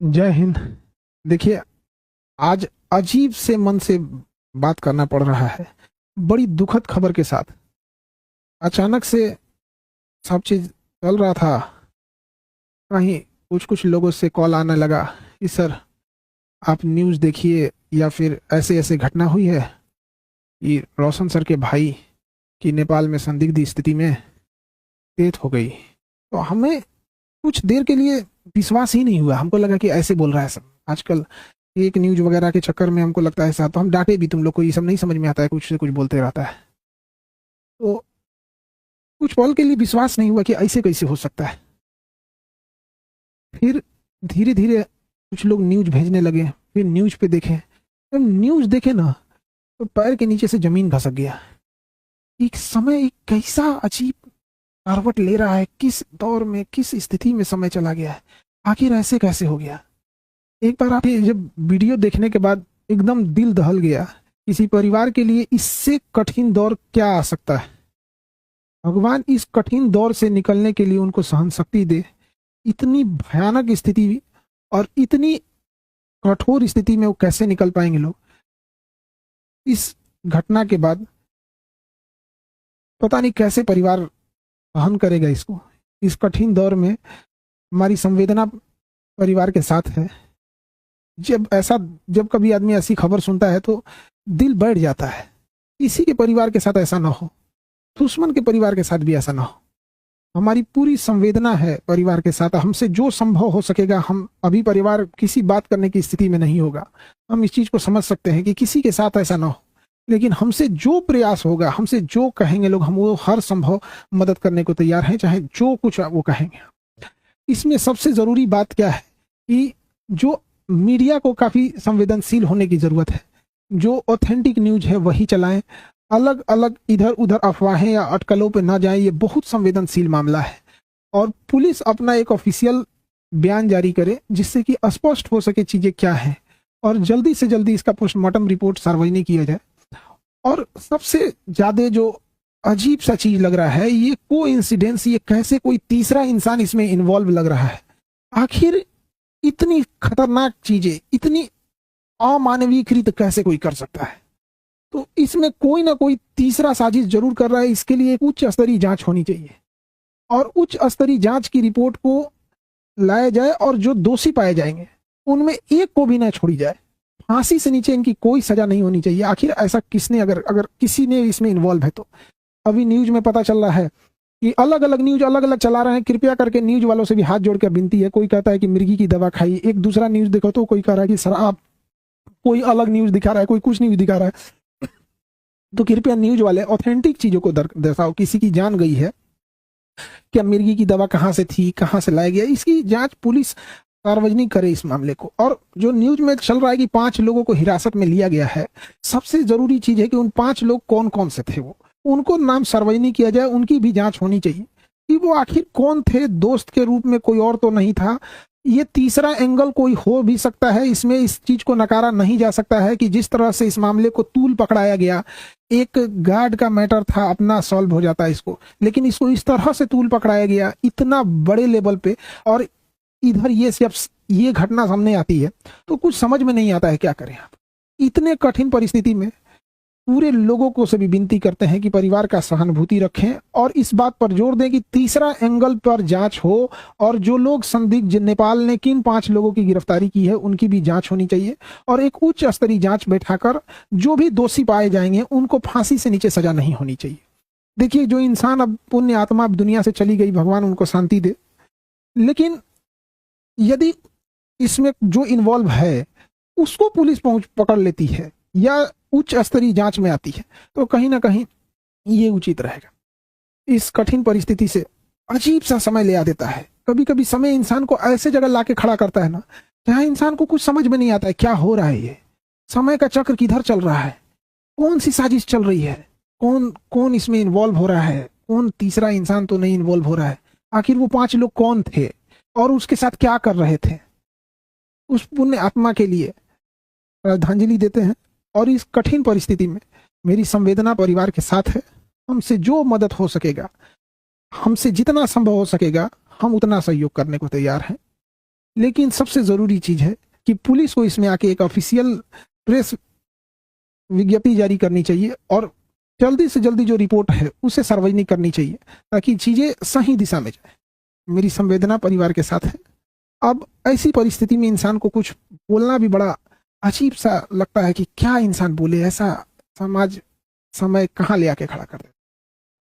जय हिंद। देखिए, आज अजीब से मन से बात करना पड़ रहा है। बड़ी दुखद खबर के साथ अचानक से सब चीज चल रहा था। कहीं कुछ कुछ लोगों से कॉल आने लगा कि सर आप न्यूज़ देखिए, या फिर ऐसे ऐसे घटना हुई है कि रोशन सर के भाई की नेपाल में संदिग्ध स्थिति में डेथ हो गई। तो हमें कुछ देर के लिए विश्वास ही नहीं हुआ। हमको लगा कि ऐसे बोल रहा है सब। आजकल एक न्यूज वगैरह के चक्कर में हमको लगता है ऐसा, तो हम डांटे भी, तुम लोग को ये सब नहीं समझ में आता है, कुछ से कुछ बोलते रहता है। तो कुछ पल के लिए विश्वास नहीं हुआ कि ऐसे कैसे हो सकता है। फिर धीरे धीरे कुछ लोग न्यूज भेजने लगे, फिर न्यूज पे देखे। जब न्यूज देखे ना, तो पैर के नीचे से जमीन खसक गया। एक समय एक कैसा अजीब करवट ले रहा है, किस दौर में, किस स्थिति में समय चला गया है। आखिर ऐसे कैसे हो गया। एक बार आप जब वीडियो देखने के बाद एकदम दिल दहल गया। किसी परिवार के लिए इससे कठिन दौर क्या आ सकता है। भगवान इस कठिन दौर से निकलने के लिए उनको सहन शक्ति दे। इतनी भयानक स्थिति और इतनी कठोर स्थिति में वो कैसे निकल पाएंगे लोग। इस घटना के बाद पता नहीं कैसे परिवार सहन करेगा इसको। इस कठिन दौर में हमारी संवेदना परिवार के साथ है। जब कभी आदमी ऐसी खबर सुनता है तो दिल बैठ जाता है। किसी के परिवार के साथ ऐसा ना हो, दुश्मन के परिवार के साथ भी ऐसा ना हो। हमारी पूरी संवेदना है परिवार के साथ। हमसे जो संभव हो सकेगा, हम अभी परिवार किसी बात करने की स्थिति में नहीं होगा। हम इस चीज को समझ सकते हैं कि किसी के साथ ऐसा ना हो, लेकिन हमसे जो प्रयास होगा, हमसे जो कहेंगे लोग, हम वो हर संभव मदद करने को तैयार हैं, चाहे जो कुछ वो कहेंगे। इसमें सबसे जरूरी बात क्या है कि जो मीडिया को काफी संवेदनशील होने की जरूरत है। जो ऑथेंटिक न्यूज है वही चलाएं। अलग अलग इधर उधर अफवाहें या अटकलों पे ना जाएं। ये बहुत संवेदनशील मामला है। और पुलिस अपना एक ऑफिशियल बयान जारी करे जिससे कि स्पष्ट हो सके चीजें क्या है, और जल्दी से जल्दी इसका पोस्टमार्टम रिपोर्ट सार्वजनिक किया जाए। और सबसे ज्यादा जो अजीब सा चीज लग रहा है, ये कोइंसिडेंस, ये कैसे कोई तीसरा इंसान इसमें इन्वॉल्व लग रहा है। आखिर इतनी खतरनाक चीजें, इतनी अमानवीकृत कैसे कोई कर सकता है। तो इसमें कोई ना कोई तीसरा साजिश जरूर कर रहा है। इसके लिए एक उच्च स्तरीय जांच होनी चाहिए, और उच्च स्तरीय जांच की रिपोर्ट को लाया जाए, और जो दोषी पाए जाएंगे उनमें एक को भी ना छोड़ी जाए। फांसी से नीचे इनकी कोई सजा नहीं होनी चाहिए। आखिर ऐसा किसने, अगर किसी ने इसमें इन्वॉल्व है तो। अभी न्यूज में पता चल रहा है कि अलग अलग न्यूज अलग अलग चला रहे हैं। कृपया करके न्यूज वालों से भी हाथ जोड़ कर विनती है। कोई कहता है कि मिर्गी की दवा खाई, एक दूसरा न्यूज देखो तो कोई कह रहा है कि शराब, कोई अलग न्यूज दिखा रहा है, कोई कुछ न्यूज दिखा रहा है। तो कृपया न्यूज वाले ऑथेंटिक चीजों को दर्शाओ। किसी की जान गई है, क्या मिर्गी की दवा कहाँ से थी, कहाँ से लाया गया, इसकी जांच पुलिस सार्वजनिक करे इस मामले को। और जो न्यूज में चल रहा है कि 5 लोगों को हिरासत में लिया गया है, सबसे जरूरी चीज है कि उन 5 लोग कौन कौन से थे, वो उनको नाम सार्वजनिक किया जाए। उनकी भी जांच होनी चाहिए कि वो आखिर कौन थे। दोस्त के रूप में कोई और तो नहीं था। ये तीसरा एंगल कोई हो भी सकता है। इसमें इस चीज को नकारा नहीं जा सकता है कि जिस तरह से इस मामले को तूल पकड़ाया गया, एक गार्ड का मैटर था, अपना सॉल्व हो जाता है इसको, लेकिन इसको इस तरह से तूल पकड़ाया गया इतना बड़े लेवल पे। और इधर ये घटना सामने आती है तो कुछ समझ में नहीं आता है क्या करें आप। इतने कठिन परिस्थिति में पूरे लोगों को से भी विनती करते हैं कि परिवार का सहानुभूति रखें, और इस बात पर जोर दें कि तीसरा एंगल पर जांच हो, और जो लोग संदिग्ध, नेपाल ने किन 5 लोगों की गिरफ्तारी की है उनकी भी जांच होनी चाहिए, और एक उच्च स्तरीय जांच बैठाकर जो भी दोषी पाए जाएंगे उनको फांसी से नीचे सजा नहीं होनी चाहिए। देखिए, जो इंसान अब पुण्य आत्मा अब दुनिया से चली गई, भगवान उनको शांति दे, लेकिन यदि इसमें जो इन्वॉल्व है उसको पुलिस पकड़ लेती है या उच्च स्तरीय जांच में आती है, तो कहीं ना कहीं ये उचित रहेगा। इस कठिन परिस्थिति से अजीब सा समय ले आ देता है। कभी कभी समय इंसान को ऐसे जगह लाके खड़ा करता है ना, जहां इंसान को कुछ समझ में नहीं आता है क्या हो रहा है। ये समय का चक्र किधर चल रहा है, कौन सी साजिश चल रही है, कौन कौन इसमें इन्वॉल्व हो रहा है, कौन तीसरा इंसान तो नहीं इन्वॉल्व हो रहा है। आखिर वो 5 लोग कौन थे और उसके साथ क्या कर रहे थे। उस पुण्य आत्मा के लिए श्रद्धांजलि देते हैं, और इस कठिन परिस्थिति में मेरी संवेदना परिवार के साथ है। हमसे जो मदद हो सकेगा, हमसे जितना संभव हो सकेगा, हम उतना सहयोग करने को तैयार हैं। लेकिन सबसे जरूरी चीज है कि पुलिस को इसमें आके एक ऑफिशियल प्रेस विज्ञप्ति जारी करनी चाहिए और जल्दी से जल्दी जो रिपोर्ट है उसे सार्वजनिक करनी चाहिए ताकि चीजें सही दिशा में जाए। मेरी संवेदना परिवार के साथ है। अब ऐसी परिस्थिति में इंसान को कुछ बोलना भी बड़ा अजीब सा लगता है कि क्या इंसान बोले, ऐसा समाज समय कहाँ ले आके खड़ा कर दे।